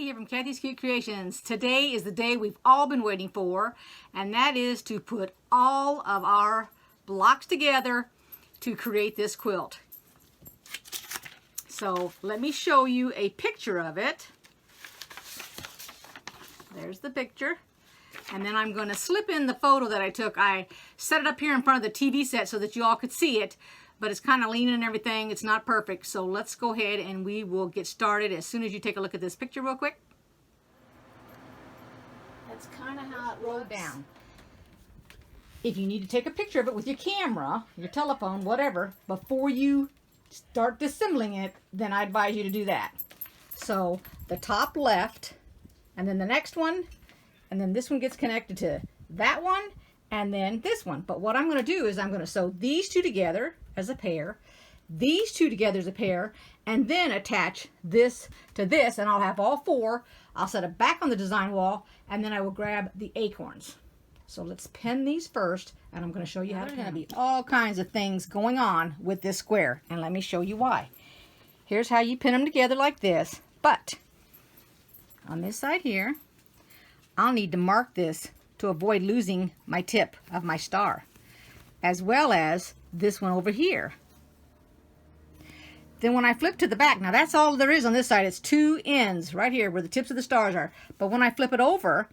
Kathy here from Kathy's Cute Creations. Today is the day we've all been waiting for, and that is to put all of our blocks together to create this quilt. So let me show you a picture of it. There's the picture. And then I'm going to slip in the photo that I took. I set it up here in front of the TV set so that you all could see it, but it's kind of leaning and everything. It's not perfect. So let's go ahead and we will get started as soon as you take a look at this picture real quick. That's kind of how it rolled down. If you need to take a picture of it with your camera, your telephone, whatever, before you start disassembling it, then I advise you to do that. So the top left, and then the next one, and then this one gets connected to that one, and then this one. But what I'm going to do is I'm going to sew these two together as a pair, these two together as a pair, and then attach this to this, and I'll have all four. I'll set it back on the design wall, and then I will grab the acorns. So let's pin these first, and I'm going to show you how to pin them. There's going to be all kinds of things going on with this square, and let me show you why. Here's how you pin them together like this, but on this side here, I'll need to mark this to avoid losing my tip of my star, as well as this one over here. Then when I flip to the back, now that's all there is on this side. It's two ends right here where the tips of the stars are. But when I flip it over,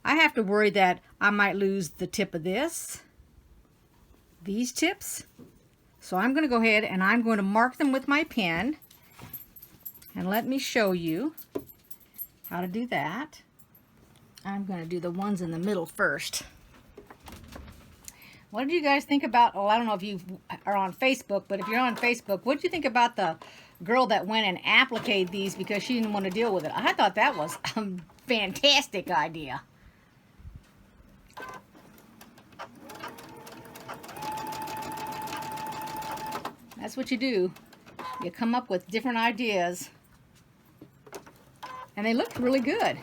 I have to worry that I might lose the tip of this, these tips. So I'm going to go ahead and I'm going to mark them with my pen. And let me show you how to do that. I'm going to do the ones in the middle first. What did you guys think about, I don't know if you are on Facebook, but if you're on Facebook, what did you think about the girl that went and appliqued these because she didn't want to deal with it? I thought that was a fantastic idea. That's what you do. You come up with different ideas. And they looked really good.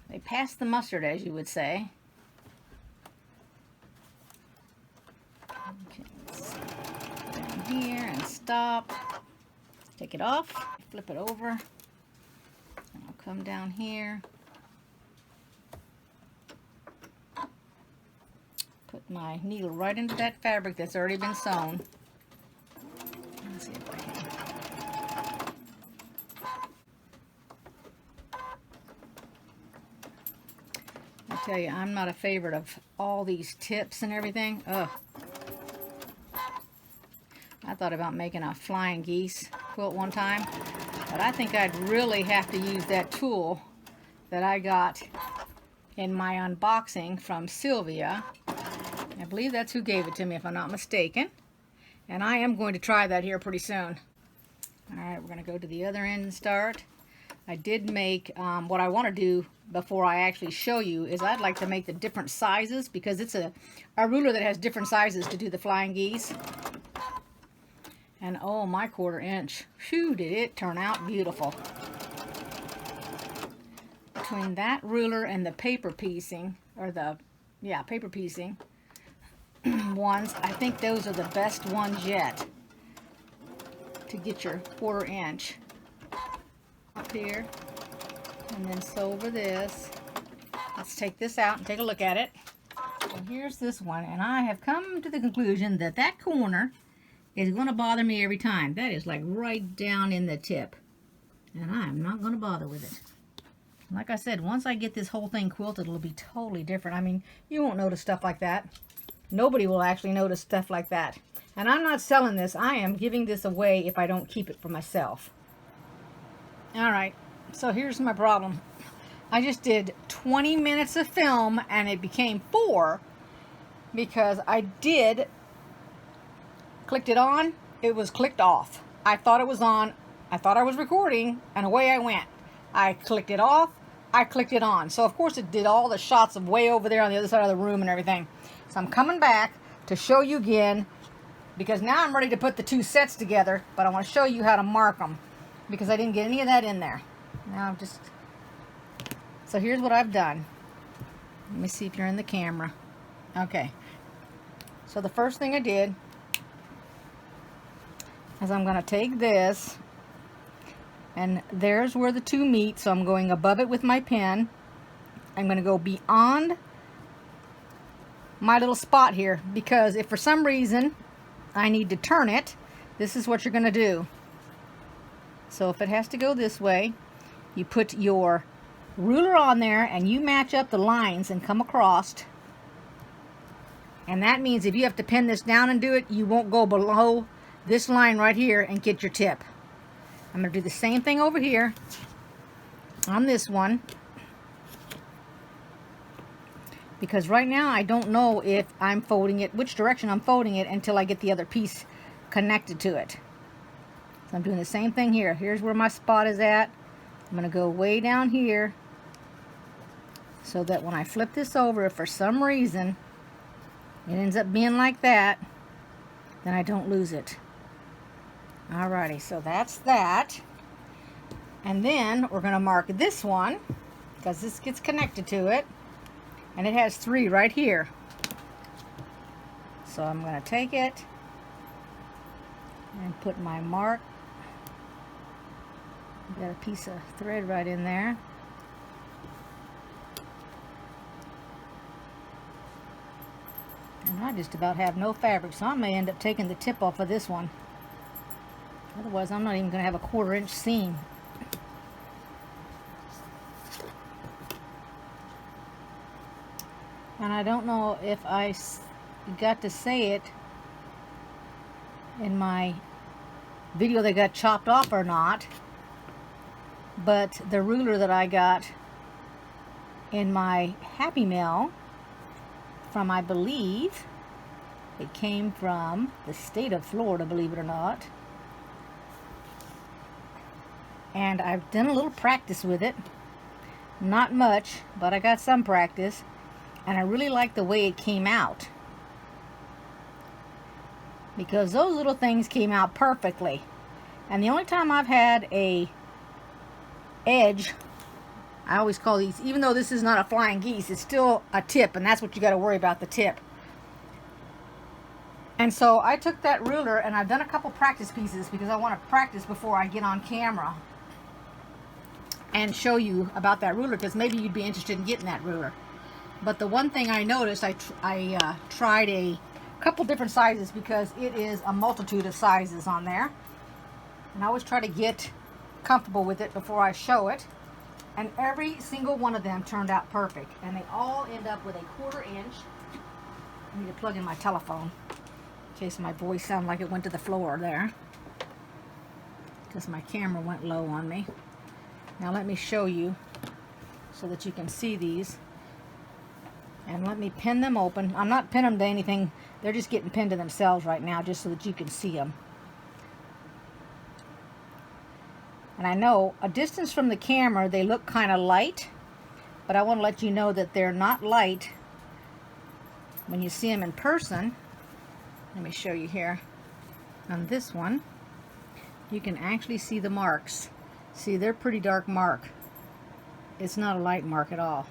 They passed the mustard, as you would say. Okay, let's go down here and stop. Take it off, flip it over. And I'll come down here. Put my needle right into that fabric that's already been sewn. Let's see if I can. I tell you, I'm not a favorite of all these tips and everything. Ugh. I thought about making a flying geese quilt one time, but I think I'd really have to use that tool that I got in my unboxing from Sylvia. I believe that's who gave it to me, if I'm not mistaken. And I am going to try that here pretty soon. Alright, we're going to go to the other end and start. I did make, what I want to do before I actually show you is I'd like to make the different sizes, because it's a ruler that has different sizes to do the flying geese. And oh, my 1/4 inch. Phew, did it turn out beautiful. Between that ruler and the paper piecing, or the, yeah, paper piecing ones, I think those are the best ones yet to get your 1/4 inch up here, and then sew over this. Let's take this out and take a look at it. And here's this one, and I have come to the conclusion that that corner is going to bother me every time. That is like right down in the tip, and I'm not going to bother with it. Like I said, once I get this whole thing quilted, it'll be totally different. I mean, you won't notice stuff like that. Nobody will actually notice stuff like that. And I'm not selling this. I am giving this away if I don't keep it for myself. Alright, so here's my problem. I just did 20 minutes of film and it became 4 because I clicked it on, it was clicked off. I thought it was on, I thought I was recording, and away I went. I clicked it off, I clicked it on. So of course it did all the shots of way over there on the other side of the room and everything. So I'm coming back to show you again, because now I'm ready to put the two sets together, but I want to show you how to mark them, because I didn't get any of that in there. Now I'm just, so here's what I've done. Let me see if you're in the camera. Okay. So the first thing I did is I'm going to take this, and there's where the two meet, so I'm going above it with my pen. I'm going to go beyond my little spot here, because if for some reason I need to turn it, this is what you're going to do. So if it has to go this way, you put your ruler on there and you match up the lines and come across. And that means if you have to pin this down and do it, you won't go below this line right here and get your tip. I'm going to do the same thing over here on this one, because right now I don't know if I'm folding it, which direction I'm folding it, until I get the other piece connected to it. So I'm doing the same thing here. Here's where my spot is at. I'm going to go way down here so that when I flip this over, if for some reason it ends up being like that, then I don't lose it. Alrighty, so that's that. And then we're going to mark this one, because this gets connected to it. And it has 3 right here. So I'm going to take it and put my mark. Got a piece of thread right in there. And I just about have no fabric, so I may end up taking the tip off of this one. Otherwise, I'm not even going to have a 1/4 inch seam. And I don't know if I got to say it in my video that got chopped off or not, but the ruler that I got in my Happy Mail from, I believe, it came from the state of Florida, believe it or not. And I've done a little practice with it. Not much, but I got some practice. And I really like the way it came out, because those little things came out perfectly. And the only time I've had a edge, I always call these, even though this is not a flying geese, it's still a tip, and that's what you got to worry about, the tip. And so I took that ruler, and I've done a couple practice pieces because I want to practice before I get on camera and show you about that ruler, because maybe you'd be interested in getting that ruler. But the one thing I noticed, I tried a couple different sizes, because it is a multitude of sizes on there. And I always try to get comfortable with it before I show it. And every single one of them turned out perfect. And they all end up with a 1/4 inch. I need to plug in my telephone in case my voice sounded like it went to the floor there, because my camera went low on me. Now let me show you so that you can see these. And let me pin them open. I'm not pinning them to anything. They're just getting pinned to themselves right now, just so that you can see them. And I know a distance from the camera they look kind of light, but I want to let you know that they're not light when you see them in person. Let me show you here. On this one, you can actually see the marks. See, they're pretty dark mark. It's not a light mark at all.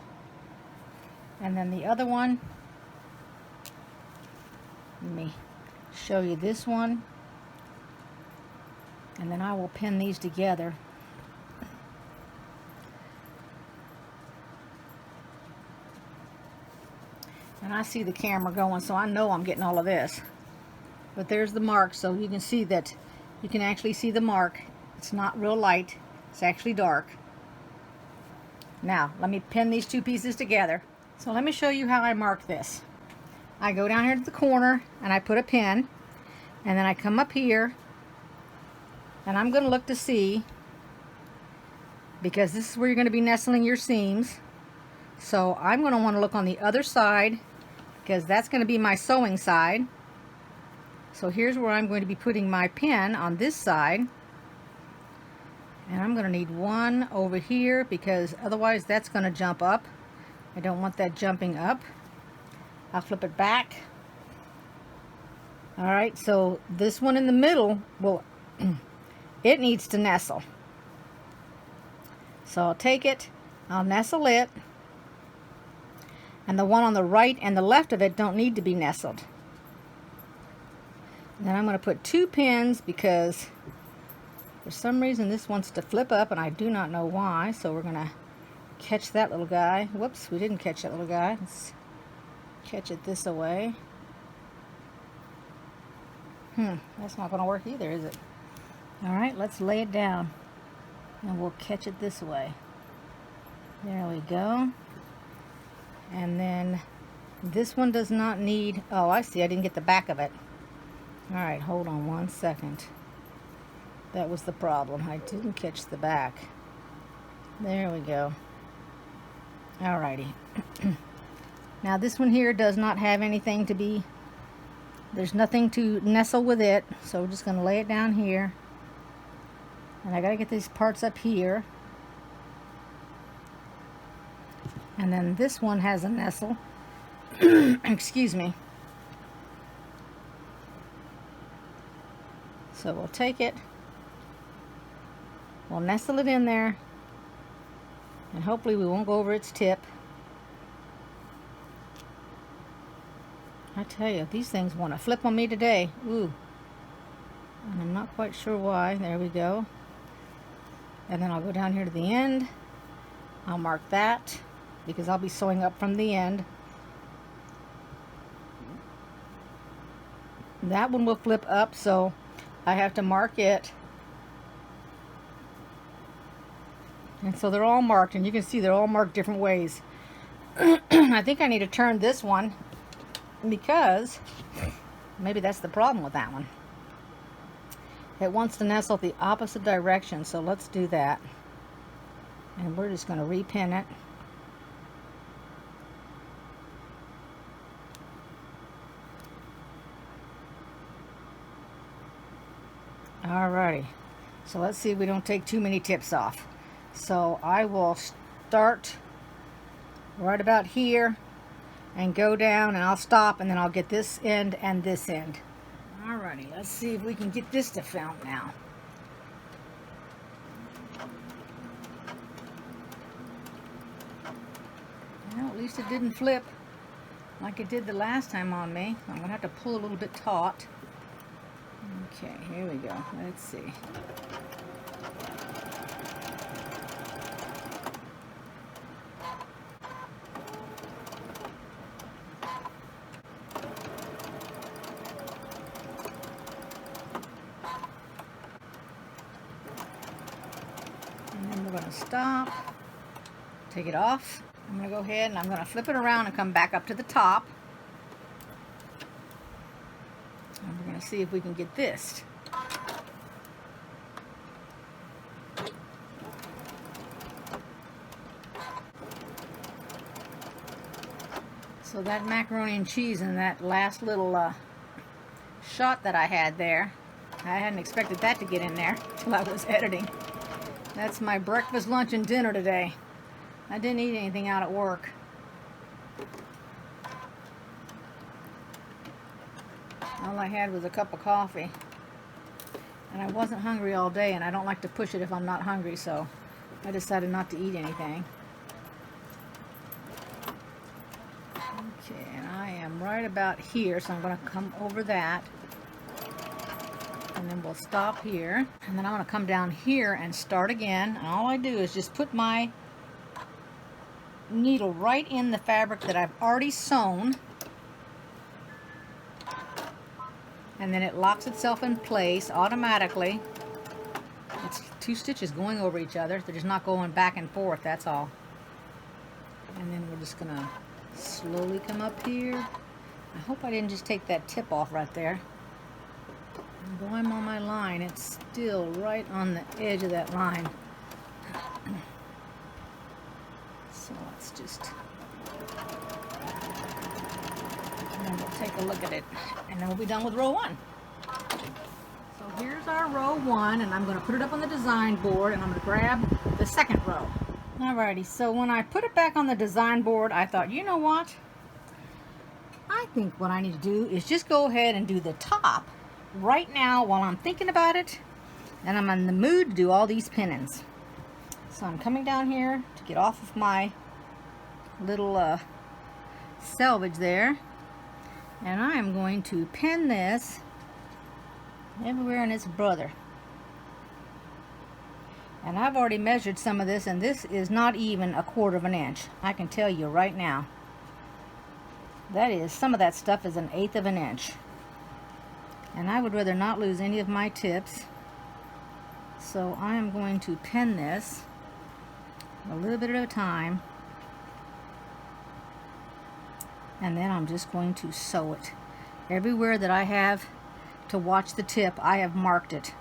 And then the other one, let me show you this one, and then I will pin these together. And I see the camera going, so I know I'm getting all of this. But there's the mark, so you can see that you can actually see the mark. It's not real light, it's actually dark. Now, let me pin these two pieces together. So let me show you how I mark this. I go down here to the corner and I put a pin, and then I come up here and I'm going to look to see, because this is where you're going to be nestling your seams. So I'm going to want to look on the other side, because that's going to be my sewing side. So here's where I'm going to be putting my pin, on this side. And I'm going to need one over here, because otherwise that's going to jump up. I don't want that jumping up. I'll flip it back. Alright, so this one in the middle, well, it needs to nestle. So I'll take it, I'll nestle it, and the one on the right and the left of it don't need to be nestled. Then I'm going to put 2 pins because for some reason this wants to flip up and I do not know why. So we're going to catch that little guy. Whoops, we didn't catch that little guy. Let's catch it this way. That's not going to work either, is it? Alright, let's lay it down and we'll catch it this way. There we go. And then this one does not need, oh, I see, I didn't get the back of it. Alright, hold on 1 second. That was the problem. I didn't catch the back. There we go. Alrighty. Now this one here does not have anything to be, there's nothing to nestle with it, so we're just going to lay it down here. And I got to get these parts up here. And then this one has a nestle. Excuse me. So we'll take it, we'll nestle it in there, and hopefully we won't go over its tip. I tell you, these things want to flip on me today. Ooh. And I'm not quite sure why. There we go. And then I'll go down here to the end. I'll mark that because I'll be sewing up from the end. That one will flip up, so I have to mark it. And so they're all marked, and you can see they're all marked different ways. I think I need to turn this one because maybe that's the problem with that one. It wants to nestle the opposite direction, so let's do that. And we're just going to repin it. Alrighty, so let's see if we don't take too many tips off. So I will start right about here and go down, and I'll stop, and then I'll get this end and this end. Alrighty, let's see if we can get this to fount now. Well, at least it didn't flip like it did the last time on me. I'm going to have to pull a little bit taut. Okay, here we go. Let's see. And then we're going to stop, take it off. I'm going to go ahead and I'm going to flip it around and come back up to the top. And we're going to see if we can get this. So that macaroni and cheese and that last little shot that I had there, I hadn't expected that to get in there till I was editing. That's my breakfast, lunch, and dinner today. I didn't eat anything out at work. All I had was a cup of coffee. And I wasn't hungry all day, and I don't like to push it if I'm not hungry, so I decided not to eat anything. Okay, and I am right about here, so I'm going to come over that. And then we'll stop here. And then I'm going to come down here and start again. And all I do is just put my needle right in the fabric that I've already sewn. And then it locks itself in place automatically. It's 2 stitches going over each other. They're just not going back and forth, that's all. And then we're just going to slowly come up here. I hope I didn't just take that tip off right there. And though I'm on my line, it's still right on the edge of that line. So let's just... and then we'll take a look at it, and then we'll be done with row 1. So here's our row 1, and I'm going to put it up on the design board, and I'm going to grab the second row. Alrighty, so when I put it back on the design board, I thought, you know what? I think what I need to do is just go ahead and do the top right now while I'm thinking about it, and I'm in the mood to do all these pinnings. So I'm coming down here to get off of my little selvage there. And I am going to pin this everywhere and its brother. And I've already measured some of this, and this is not even 1/4 of an inch. I can tell you right now. That is, some of that stuff is 1/8 of an inch. And I would rather not lose any of my tips. So I am going to pin this a little bit at a time. And then I'm just going to sew it. Everywhere that I have to watch the tip, I have marked it.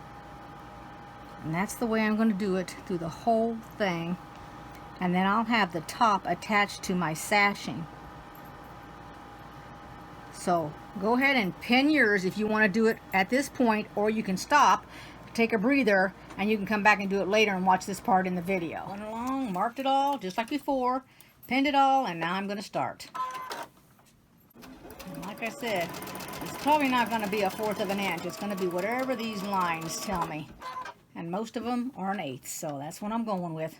And that's the way I'm going to do it through the whole thing. And then I'll have the top attached to my sashing. So go ahead and pin yours if you want to do it at this point, or you can stop, take a breather, and you can come back and do it later and watch this part in the video. Went along, marked it all just like before, pinned it all, and now I'm going to start. And like I said, it's probably not going to be 1/4 of an inch. It's going to be whatever these lines tell me. And most of them are 1/8, so that's what I'm going with.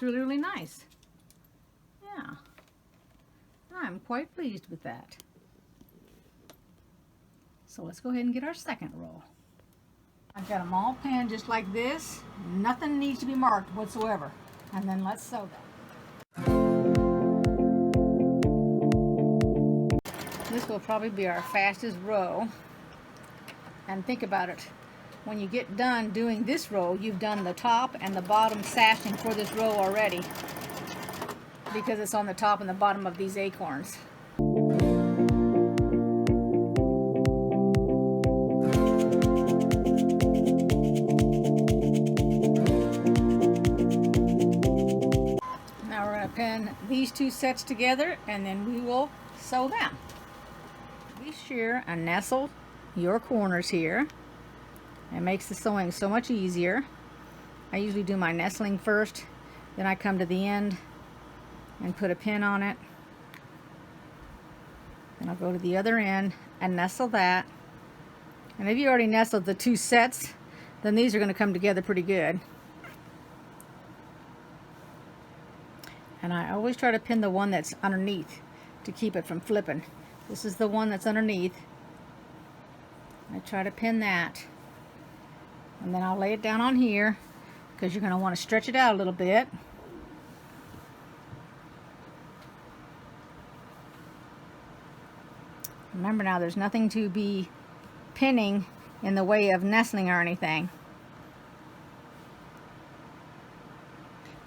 Really nice. Yeah, I'm quite pleased with that. So let's go ahead and get our second row. I've got them all pinned just like this. Nothing needs to be marked whatsoever. And then let's sew that. This will probably be our fastest row. And think about it. When you get done doing this row, you've done the top and the bottom sashing for this row already, because it's on the top and the bottom of these acorns. Now we're going to pin these two sets together, and then we will sew them. Be sure and nestle your corners here. It makes the sewing so much easier. I usually do my nestling first, then I come to the end and put a pin on it. Then I'll go to the other end and nestle that. And if you already nestled the two sets, then these are going to come together pretty good. And I always try to pin the one that's underneath to keep it from flipping. This is the one that's underneath. I try to pin that. And then I'll lay it down on here, because you're going to want to stretch it out a little bit. Remember now, there's nothing to be pinning in the way of nestling or anything.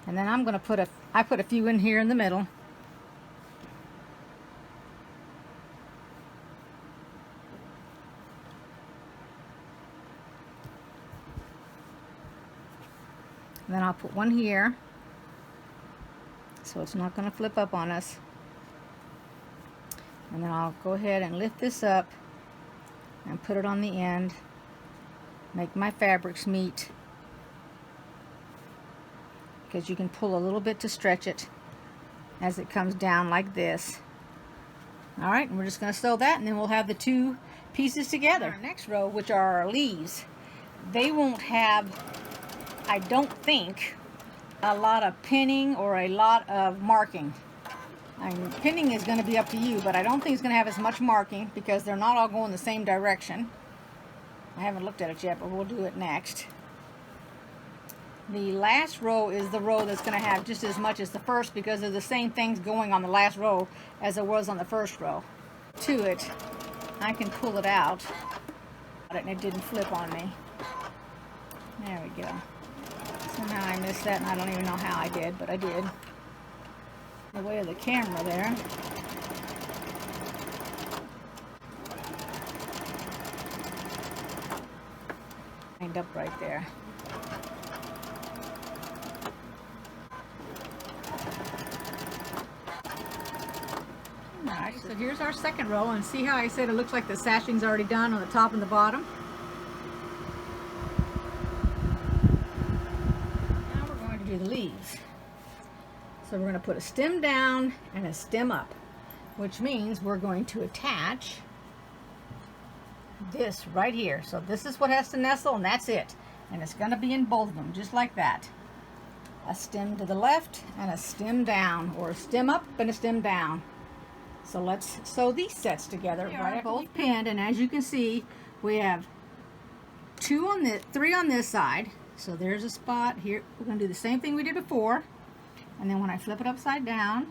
And then I'm going to I put a few in here in the middle. And then I'll put one here, so it's not going to flip up on us. And then I'll go ahead and lift this up and put it on the end. Make my fabrics meet, because you can pull a little bit to stretch it as it comes down like this. Alright, and we're just going to sew that, and then we'll have the two pieces together. Our next row, which are our leaves, they won't have, I don't think, a lot of pinning or a lot of marking. I mean, pinning is going to be up to you, but I don't think it's going to have as much marking, because they're not all going the same direction. I haven't looked at it yet, but we'll do it next. The last row is the row that's going to have just as much as the first, because there's the same things going on the last row as there was on the first row. To it, I can pull it out, and it didn't flip on me. There we go. Somehow I missed that, and I don't even know how I did, but I did. The way of the camera there. Lined up right there. So here's our second row, and see how I said it looks like the sashing's already done on the top and the bottom? Now we're going to do the leaves. So we're going to put a stem down and a stem up, which means we're going to attach this right here. So this is what has to nestle, and that's it. And it's going to be in both of them, just like that. A stem to the left and a stem down, or a stem up and a stem down. So let's sew these sets together. Right, both pinned, and as you can see, we have three on this side. So there's a spot here. We're going to do the same thing we did before, and then when I flip it upside down,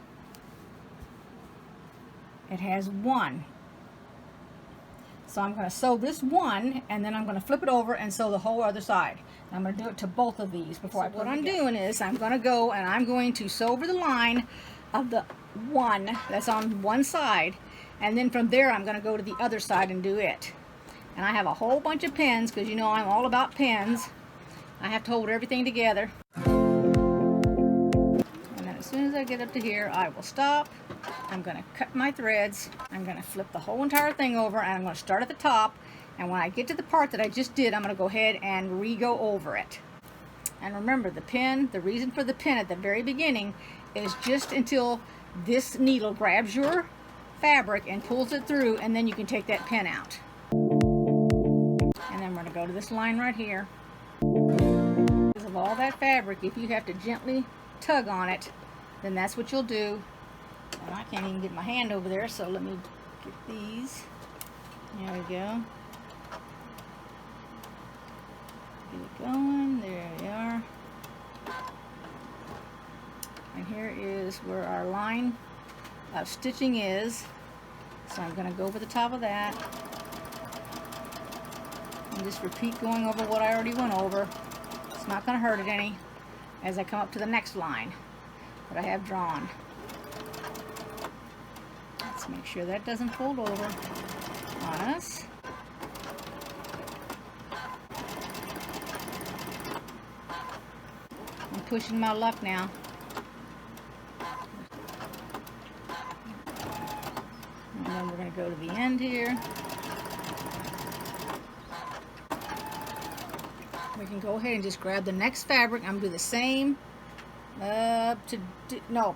it has one. So I'm going to sew this one, and then I'm going to flip it over and sew the whole other side. And I'm going to do it to both of these before I put them together. What I'm doing is I'm going to go and I'm going to sew over the line of the one that's on one side, and then from there I'm going to go to the other side and do it. And I have a whole bunch of pins, because you know I'm all about pins. I have to hold everything together. And then as soon as I get up to here, I will stop. I'm going to cut my threads. I'm going to flip the whole entire thing over, and I'm going to start at the top. And when I get to the part that I just did, I'm going to go ahead and re-go over it. And remember, the pin, the reason for the pin at the very beginning is just until this needle grabs your fabric and pulls it through, and then you can take that pin out. And then we're going to go to this line right here. Because of all that fabric, if you have to gently tug on it, then that's what you'll do. And I can't even get my hand over there, so let me get these. There we go. Get it going. There we are. And here is where our line of stitching is. So I'm going to go over the top of that. And just repeat going over what I already went over. It's not going to hurt it any as I come up to the next line that I have drawn. Let's make sure that doesn't fold over on us. I'm pushing my luck now. And then we're going to go to the end here. We can go ahead and just grab the next fabric. I'm going to do the same.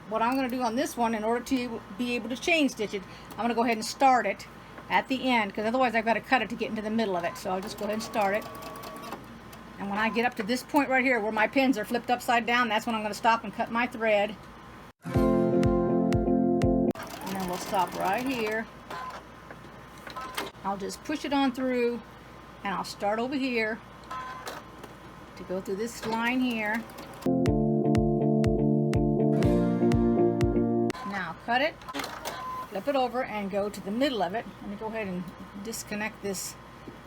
What I'm going to do on this one, in order to be able to chain stitch it, I'm going to go ahead and start it at the end, because otherwise I've got to cut it to get into the middle of it. So I'll just go ahead and start it. And when I get up to this point right here where my pins are flipped upside down, that's when I'm going to stop and cut my thread. And then we'll stop right here. I'll just push it on through, and I'll start over here to go through this line here. Now cut it, flip it over, and go to the middle of it. Let me go ahead and disconnect this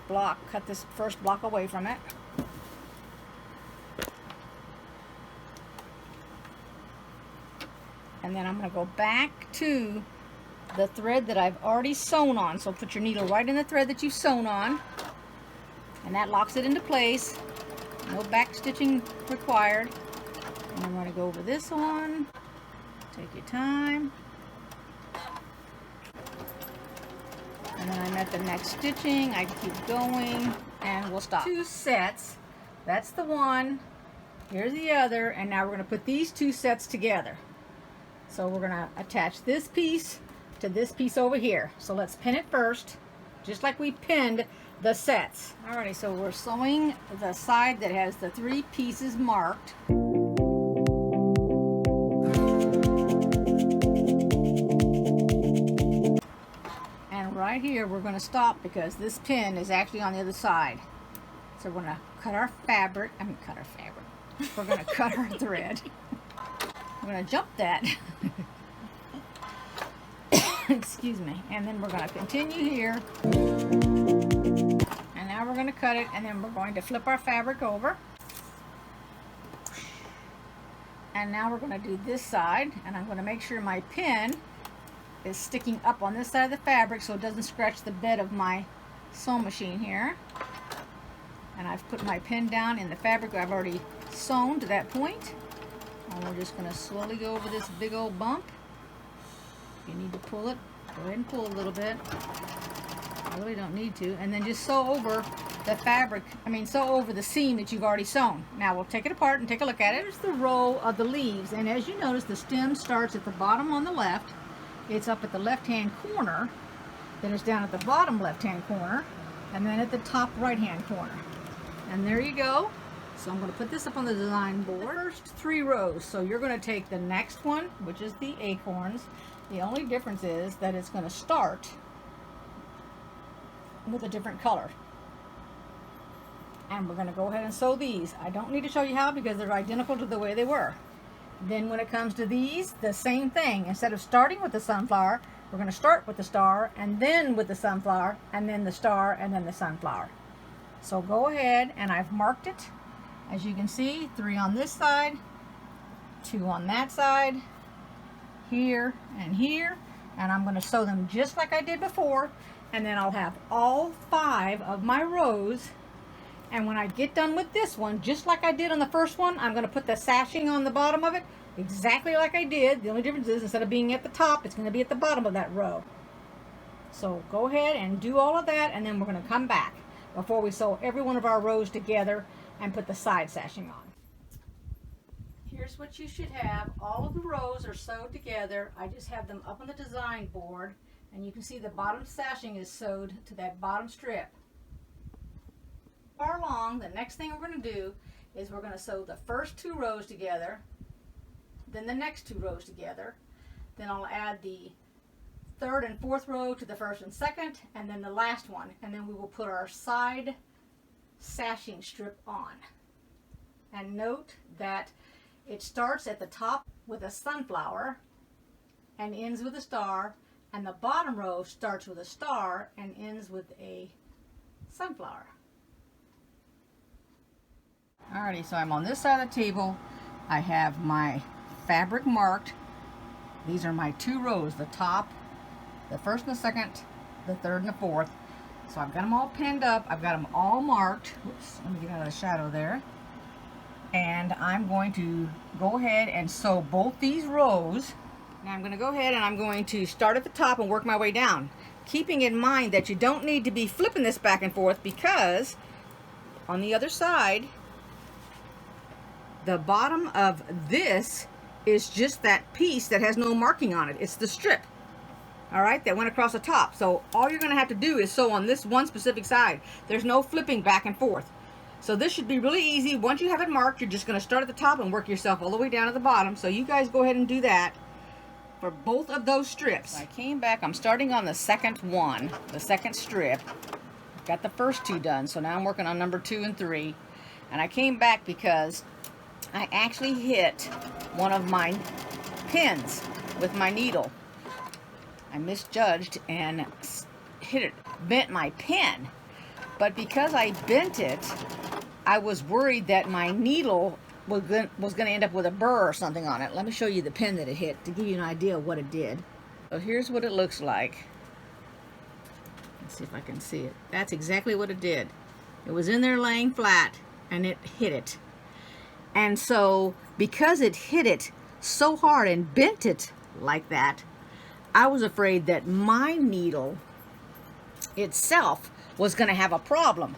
block, cut this first block away from it. And then I'm going to go back to the thread that I've already sewn on. So put your needle right in the thread that you've sewn on, and that locks it into place. No back stitching required. And I'm going to go over this one. Take your time. And then I'm at the next stitching. I keep going, and we'll stop. 2 sets. That's the one. Here's the other. And now we're going to put these 2 sets together. So we're going to attach this piece to this piece over here. So let's pin it first, just like we pinned the sets. Alrighty, so we're sewing the side that has the 3 pieces marked. And right here we're going to stop, because this pin is actually on the other side. So we're going to cut our fabric. We're going to cut our thread. I'm going to jump that. Excuse me. And then we're going to continue here. And now we're going to cut it, and then we're going to flip our fabric over. And now we're going to do this side, and I'm going to make sure my pin is sticking up on this side of the fabric so it doesn't scratch the bed of my sewing machine here. And I've put my pin down in the fabric I've already sewn to that point. And we're just going to slowly go over this big old bump. If you need to pull it, Go ahead and pull a little bit. I really don't need to. And then just sew over the fabric, sew over the seam that you've already sewn. Now we'll take it apart and take a look at it. Here's the row of the leaves, and as you notice, the stem starts at the bottom on the left. It's up at the left-hand corner, then it's down at the bottom left-hand corner, and then at the top right-hand corner. And there you go. So I'm going to put this up on the design board. The first 3 rows. So you're going to take the next one, which is the acorns. The only difference is that it's going to start with a different color. And we're going to go ahead and sew these. I don't need to show you how because they're identical to the way they were. Then when it comes to these, the same thing. Instead of starting with the sunflower, we're going to start with the star, and then with the sunflower, and then the star, and then the sunflower. So go ahead, and I've marked it. As you can see, 3 on this side, 2 on that side, here and here, and I'm going to sew them just like I did before, and then I'll have all 5 of my rows. And when I get done with this one, just like I did on the first one, I'm going to put the sashing on the bottom of it exactly like I did. The only difference is instead of being at the top, it's going to be at the bottom of that row. So go ahead and do all of that, and then we're going to come back before we sew every one of our rows together and put the side sashing on. Here's what you should have. All of the rows are sewed together. I just have them up on the design board, and you can see the bottom sashing is sewed to that bottom strip. Far along, the next thing we're going to do is we're going to sew the first 2 rows together, then the next 2 rows together, then I'll add the 3rd and 4th row to the 1st and 2nd, and then the last one, and then we will put our side sashing strip on. And note that it starts at the top with a sunflower and ends with a star, and the bottom row starts with a star and ends with a sunflower. Alrighty, so I'm on this side of the table. I have my fabric marked. These are my 2 rows, the top, the 1st and the 2nd, the 3rd and the 4th. So I've got them all pinned up. I've got them all marked. Whoops, let me get out of the shadow there. And I'm going to go ahead and sew both these rows. Now I'm going to go ahead and I'm going to start at the top and work my way down, keeping in mind that you don't need to be flipping this back and forth, because on the other side, the bottom of this is just that piece that has no marking on it. It's the strip, all right, that went across the top. So all you're going to have to do is sew on this one specific side. There's no flipping back and forth. So this should be really easy. Once you have it marked, you're just going to start at the top and work yourself all the way down to the bottom. So you guys go ahead and do that for both of those strips. I came back. I'm starting on the 2nd one, the 2nd strip. Got the first 2 done. So now I'm working on number 2 and 3. And I came back because I actually hit one of my pins with my needle. I misjudged and hit it, bent my pin. But because I bent it, I was worried that my needle was going to end up with a burr or something on it. Let me show you the pin that it hit to give you an idea of what it did. So here's what it looks like. Let's see if I can see it. That's exactly what it did. It was in there laying flat and it hit it. And so because it hit it so hard and bent it like that, I was afraid that my needle itself was going to have a problem.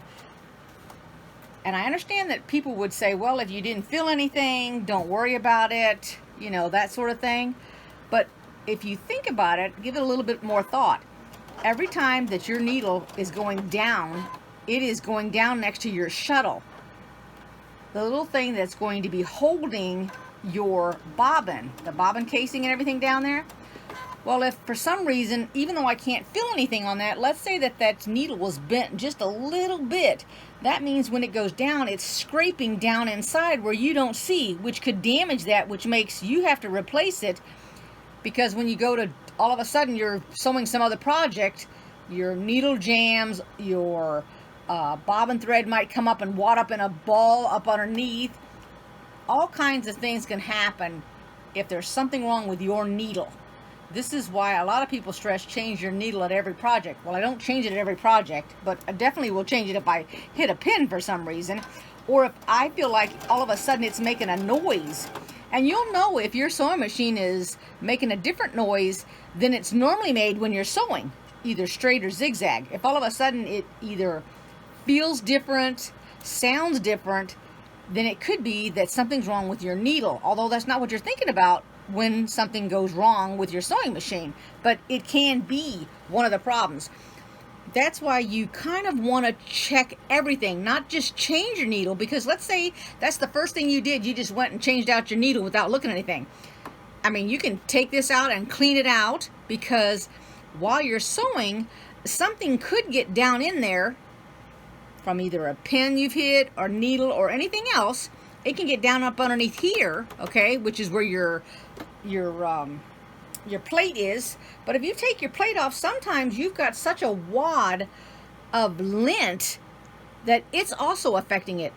And I understand that people would say, well, if you didn't feel anything, don't worry about it, you know, that sort of thing. But if you think about it, give it a little bit more thought. Every time that your needle is going down, it is going down next to your shuttle. The little thing that's going to be holding your bobbin, the bobbin casing and everything down there. Well, if for some reason, even though I can't feel anything on that, let's say that that needle was bent just a little bit, that means when it goes down, it's scraping down inside where you don't see, which could damage that, which makes you have to replace it, because when you go to, all of a sudden you're sewing some other project, your needle jams, your bobbin thread might come up and wad up in a ball up underneath. All kinds of things can happen if there's something wrong with your needle. This is why a lot of people stress change your needle at every project. Well, I don't change it at every project, but I definitely will change it if I hit a pin for some reason, or if I feel like all of a sudden it's making a noise And you'll know if your sewing machine is making a different noise than it's normally made when you're sewing, either straight or zigzag. If all of a sudden it either feels different, sounds different, then it could be that something's wrong with your needle, although that's not what you're thinking about when something goes wrong with your sewing machine, but it can be one of the problems. That's why you kind of want to check everything, not just change your needle, because let's say that's the first thing you did, you just went and changed out your needle without looking at anything. I mean, you can take this out and clean it out, because while you're sewing, something could get down in there from either a pin you've hit or needle or anything else. It can get down up underneath here, okay, which is where your plate is. But if you take your plate off, sometimes you've got such a wad of lint that it's also affecting it.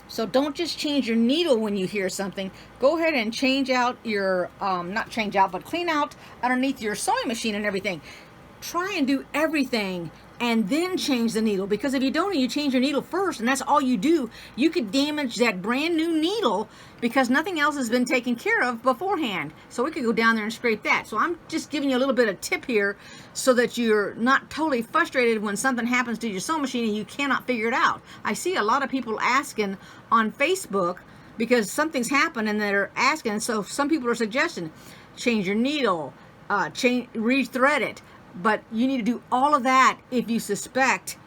So don't just change your needle when you hear something. Go ahead and change out your, not change out, but clean out underneath your sewing machine and everything. Try and do everything and then change the needle, because if you don't and you change your needle first and that's all you do, you could damage that brand new needle because nothing else has been taken care of beforehand. So we could go down there and scrape that. So I'm just giving you a little bit of tip here so that you're not totally frustrated when something happens to your sewing machine and you cannot figure it out. I see a lot of people asking on Facebook because something's happened and they're asking. So some people are suggesting change your needle, rethread it. But you need to do all of that. If you suspect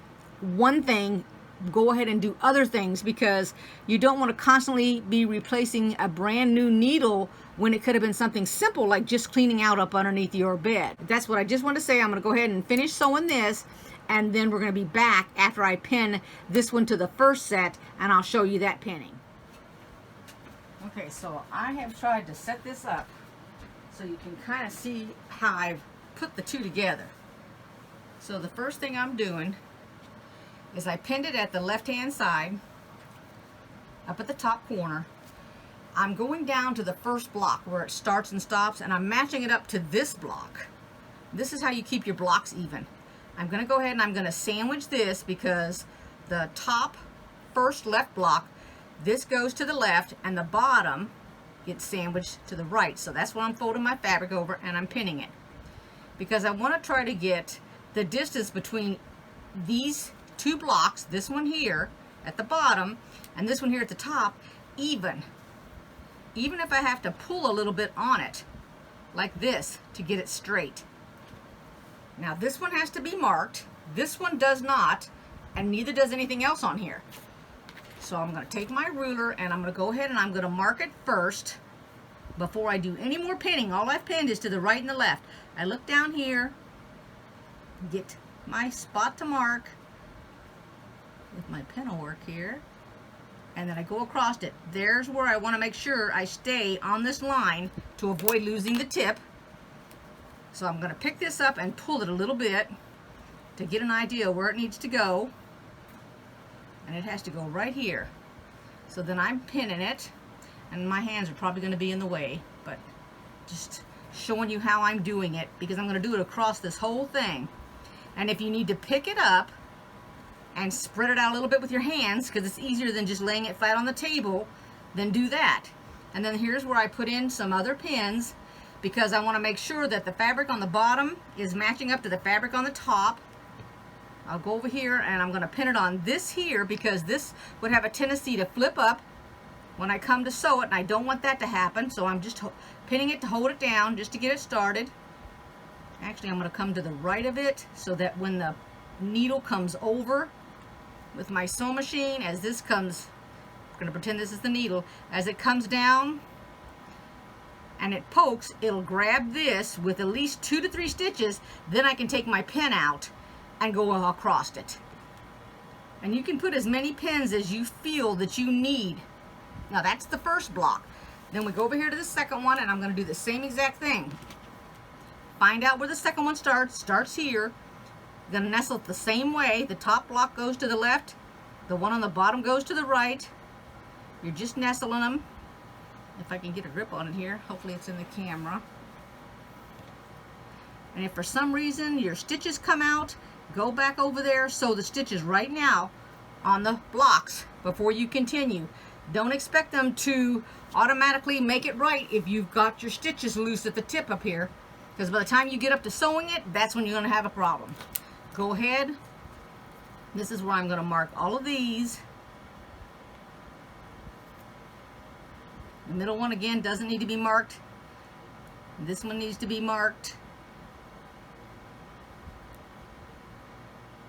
one thing, go ahead and do other things, because you don't want to constantly be replacing a brand new needle when it could have been something simple like just cleaning out up underneath your bed. That's what I just want to say. I'm going to go ahead and finish sewing this, and then we're going to be back after I pin this one to the first set, and I'll show you that pinning. Okay, so I have tried to set this up so you can kind of see how I've put the two together. So the first thing I'm doing is I pinned it at the left hand side up at the top corner. I'm going down to the first block where it starts and stops, and I'm matching it up to this block. This is how you keep your blocks even. I'm going to go ahead and I'm going to sandwich this, because the top first left block, this goes to the left and the bottom gets sandwiched to the right. So that's what I'm folding my fabric over and I'm pinning it, because I want to try to get the distance between these two blocks, this one here at the bottom and this one here at the top, even if I have to pull a little bit on it like this to get it straight. Now this one has to be marked, this one does not, and neither does anything else on here. So I'm going to take my ruler and I'm going to go ahead and I'm going to mark it first before I do any more pinning. All I've pinned is to the right and the left. I look down here, get my spot to mark with my pin work here, and then I go across it. There's where I want to make sure I stay on this line to avoid losing the tip. So I'm going to pick this up and pull it a little bit to get an idea where it needs to go, and it has to go right here. So then I'm pinning it, and my hands are probably going to be in the way, but just showing you how I'm doing it, because I'm going to do it across this whole thing. And if you need to pick it up and spread it out a little bit with your hands, because it's easier than just laying it flat on the table, then do that. And then here's where I put in some other pins, because I want to make sure that the fabric on the bottom is matching up to the fabric on the top. I'll go over here and I'm going to pin it on this here, because this would have a tendency to flip up when I come to sew it, and I don't want that to happen. So I'm just pinning it to hold it down just to get it started. Actually, I'm going to come to the right of it so that when the needle comes over with my sewing machine, as this comes, I'm going to pretend this is the needle, as it comes down and it pokes, it'll grab this with at least 2 to 3 stitches. Then I can take my pin out and go across it. And you can put as many pins as you feel that you need. Now that's the first block. Then we go over here to the second one, and I'm going to do the same exact thing. Find out where the second one starts here. I'm going to nestle it the same way. The top block goes to the left, the one on the bottom goes to the right. You're just nestling them. If I can get a grip on it here, hopefully it's in the camera. And if for some reason your stitches come out, go back over there, sew the stitches right now on the blocks before you continue. Don't expect them to automatically make it right if you've got your stitches loose at the tip up here, because by the time you get up to sewing it, that's when you're going to have a problem. Go ahead. This is where I'm going to mark all of these. The middle one, again, doesn't need to be marked. This one needs to be marked.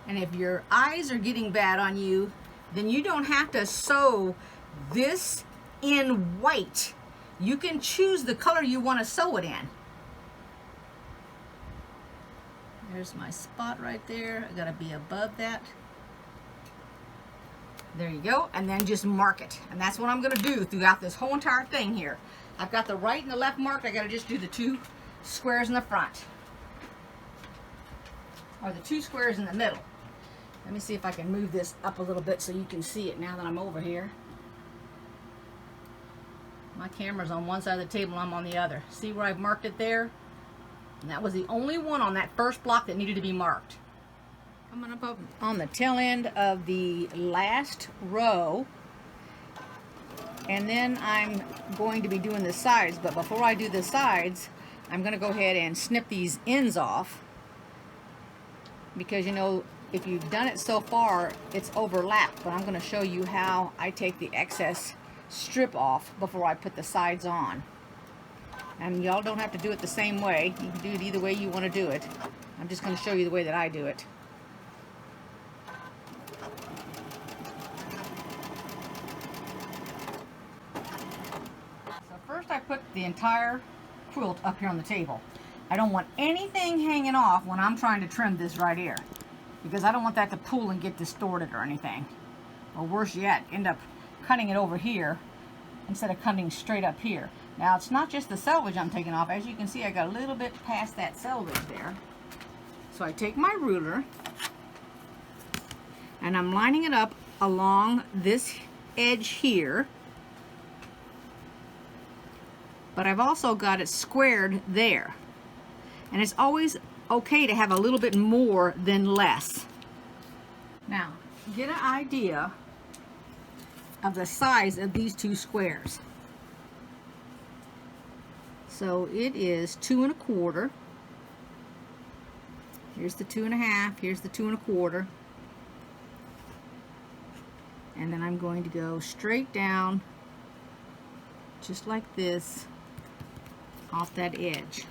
And if your eyes are getting bad on you, then you don't have to sew this in white. You can choose the color you want to sew it in. There's my spot right there. I gotta be above that. There you go. And then just mark it. And that's what I'm gonna do throughout this whole entire thing here. I've got the right and the left marked. I gotta just do the 2 squares in the front. Or the 2 squares in the middle. Let me see if I can move this up a little bit so you can see it now that I'm over here. My camera's on one side of the table, I'm on the other. See where I've marked it there? And that was the only one on that first block that needed to be marked. Coming up on the tail end of the last row. And then I'm going to be doing the sides, but before I do the sides, I'm going to go ahead and snip these ends off. Because, you know, if you've done it so far, it's overlapped, but I'm going to show you how I take the excess strip off before I put the sides on. And y'all don't have to do it the same way. You can do it either way you want to do it. I'm just going to show you the way that I do it. So first I put the entire quilt up here on the table. I don't want anything hanging off when I'm trying to trim this right here, because I don't want that to pull and get distorted or anything. Or worse yet, end up cutting it over here instead of cutting straight up here. Now it's not just the selvage I'm taking off. As you can see, I got a little bit past that selvage there. So I take my ruler and I'm lining it up along this edge here. But I've also got it squared there. And it's always okay to have a little bit more than less. Now, get an idea of the size of these 2 squares. So it is 2 1/4. Here's the 2 1/2. Here's the 2 1/4. And then I'm going to go straight down, just like this, off that edge.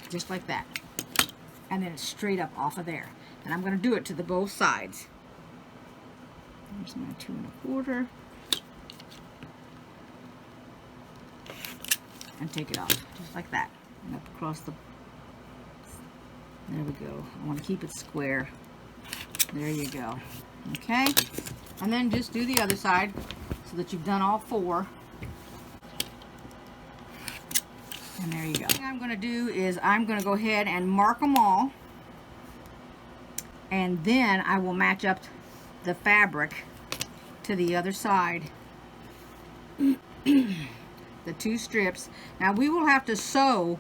Just like that. And then it's straight up off of there. And I'm going to do it to the both sides. There's my 2 1/4. And take it off, just like that. And up across the... There we go. I want to keep it square. There you go. Okay? And then just do the other side so that you've done all 4. And there you go. What I'm going to do is I'm going to go ahead and mark them all. And then I will match up the fabric to the other side. The 2 strips. Now we will have to sew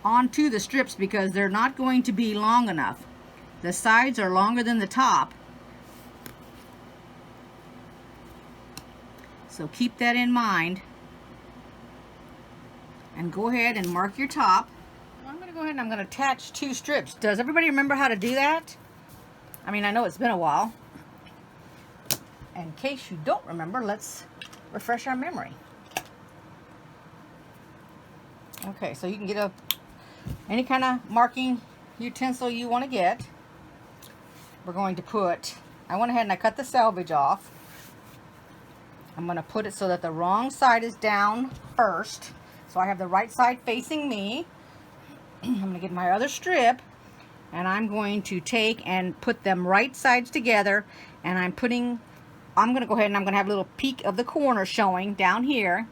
onto the strips because they're not going to be long enough. The sides are longer than the top. So keep that in mind. And go ahead and mark your top. Well, I'm going to go ahead and I'm going to attach 2 strips. Does everybody remember how to do that? I mean, I know it's been a while. In case you don't remember, let's refresh our memory. Okay, so you can get any kind of marking utensil you want to get. We're going to put, I went ahead and I cut the selvage off. I'm going to put it so that the wrong side is down first. So I have the right side facing me. I'm going to get my other strip and I'm going to take and put them right sides together, and I'm going to go ahead and I'm going to have a little peek of the corner showing down here.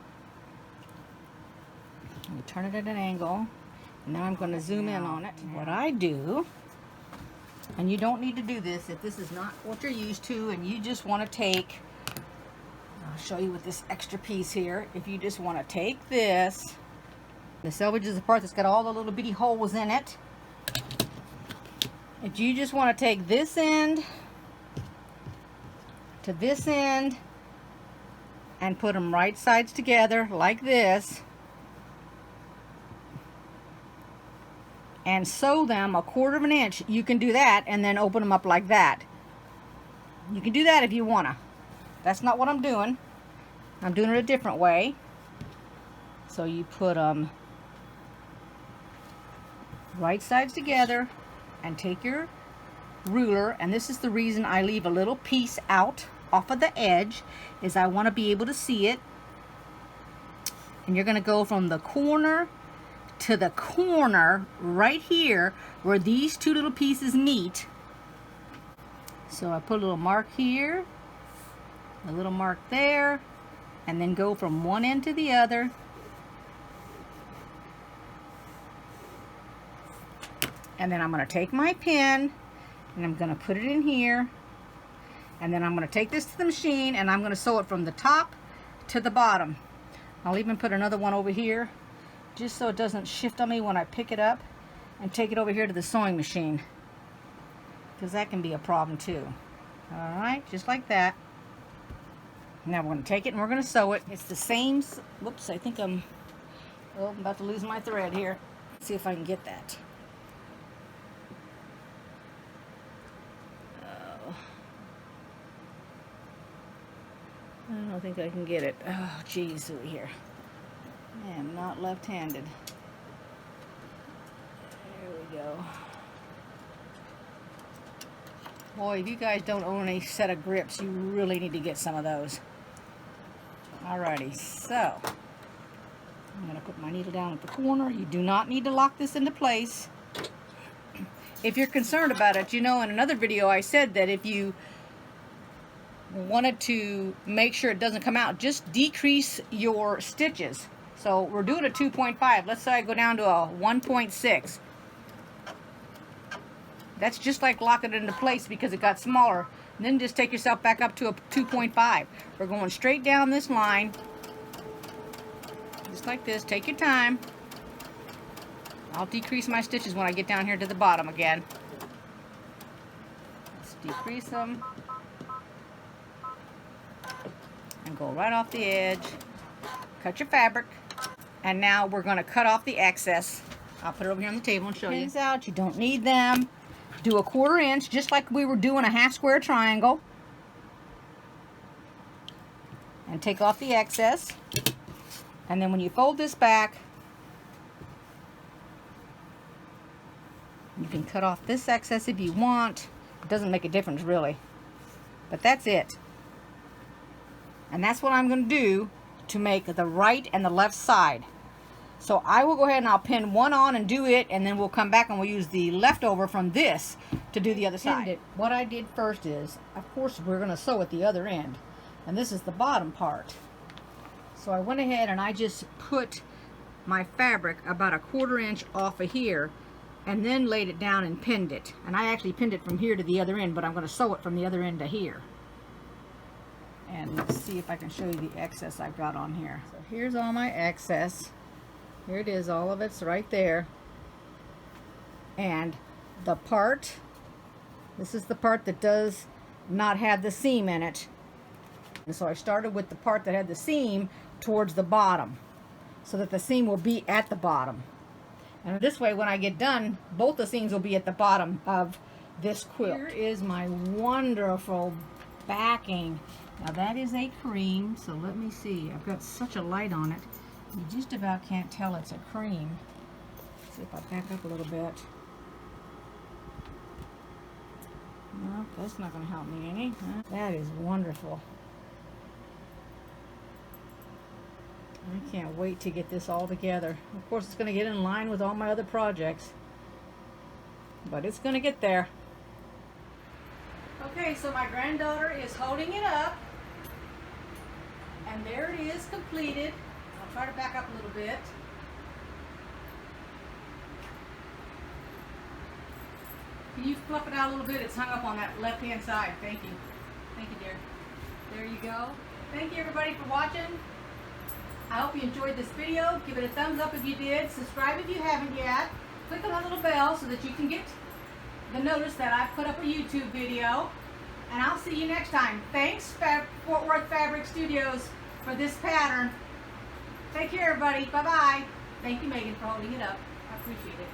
I'm going to turn it at an angle, and now I'm going to zoom in on it. What I do, and you don't need to do this if this is not what you're used to and you just want to take, I'll show you with this extra piece here. If you just want to take this, the selvage is the part that's got all the little bitty holes in it. If you just want to take this end to this end and put them right sides together like this, and sew them 1/4 of an inch. You can do that and then open them up like that. You can do that if you wanna. That's not what I'm doing. I'm doing it a different way. So you put them right sides together and take your ruler, and this is the reason I leave a little piece out off of the edge, is I want to be able to see it. And you're going to go from the corner to the corner right here where these two little pieces meet. So I put a little mark here, a little mark there, and then go from one end to the other. And then I'm going to take my pin and I'm going to put it in here, and then I'm going to take this to the machine and I'm going to sew it from the top to the bottom. I'll even put another one over here just so it doesn't shift on me when I pick it up and take it over here to the sewing machine, because that can be a problem too. Alright, just like that. Now we're going to take it and we're going to sew it. It's the same, whoops, I think I'm about to lose my thread here. Let's see if I can get that. I don't think I can get it. Oh, geez, over here. I am not left-handed. There we go. Boy, if you guys don't own a set of grips, you really need to get some of those. Alrighty, so I'm going to put my needle down at the corner. You do not need to lock this into place. If you're concerned about it, you know, in another video I said that if you wanted to make sure it doesn't come out, just decrease your stitches. So we're doing a 2.5. Let's say I go down to a 1.6. That's just like locking it into place because it got smaller. And then just take yourself back up to a 2.5. We're going straight down this line, just like this. Take your time. I'll decrease my stitches when I get down here to the bottom again. Let's decrease them and go right off the edge. Cut your fabric, and now we're going to cut off the excess. I'll put it over here on the table and show you. Pins out, you don't need them. Do a 1/4 inch, just like we were doing a half square triangle, and take off the excess. And then when you fold this back, you can cut off this excess if you want. It doesn't make a difference really, but that's it. And that's what I'm going to do to make the right and the left side. So I will go ahead and I'll pin one on and do it, and then we'll come back and we'll use the leftover from this to do the other side. What I did first is, of course, we're going to sew at the other end, and this is the bottom part. So I went ahead and I just put my fabric about a 1/4 inch off of here, and then laid it down and pinned it. And I actually pinned it from here to the other end, but I'm going to sew it from the other end to here. And let's see if I can show you the excess I've got on here. So here's all my excess. Here it is, all of it's right there. And the part, this is the part that does not have the seam in it. And so I started with the part that had the seam towards the bottom, so that the seam will be at the bottom. And this way, when I get done, both the seams will be at the bottom of this quilt. Here is my wonderful backing. Now that is a cream, so let me see. I've got such a light on it, you just about can't tell it's a cream. Let's see if I back up a little bit. No, that's not going to help me any. That is wonderful. I can't wait to get this all together. Of course, it's going to get in line with all my other projects, but it's going to get there. Okay, so my granddaughter is holding it up, and there it is, completed. I'll try to back up a little bit. Can you fluff it out a little bit? It's hung up on that left-hand side. Thank you. Thank you, dear. There you go. Thank you, everybody, for watching. I hope you enjoyed this video. Give it a thumbs up if you did. Subscribe if you haven't yet. Click on that little bell so that you can get the notice that I've put up a YouTube video. And I'll see you next time. Thanks, Fort Worth Fabric Studios, for this pattern. Take care, everybody. Bye-bye. Thank you, Megan, for holding it up. I appreciate it.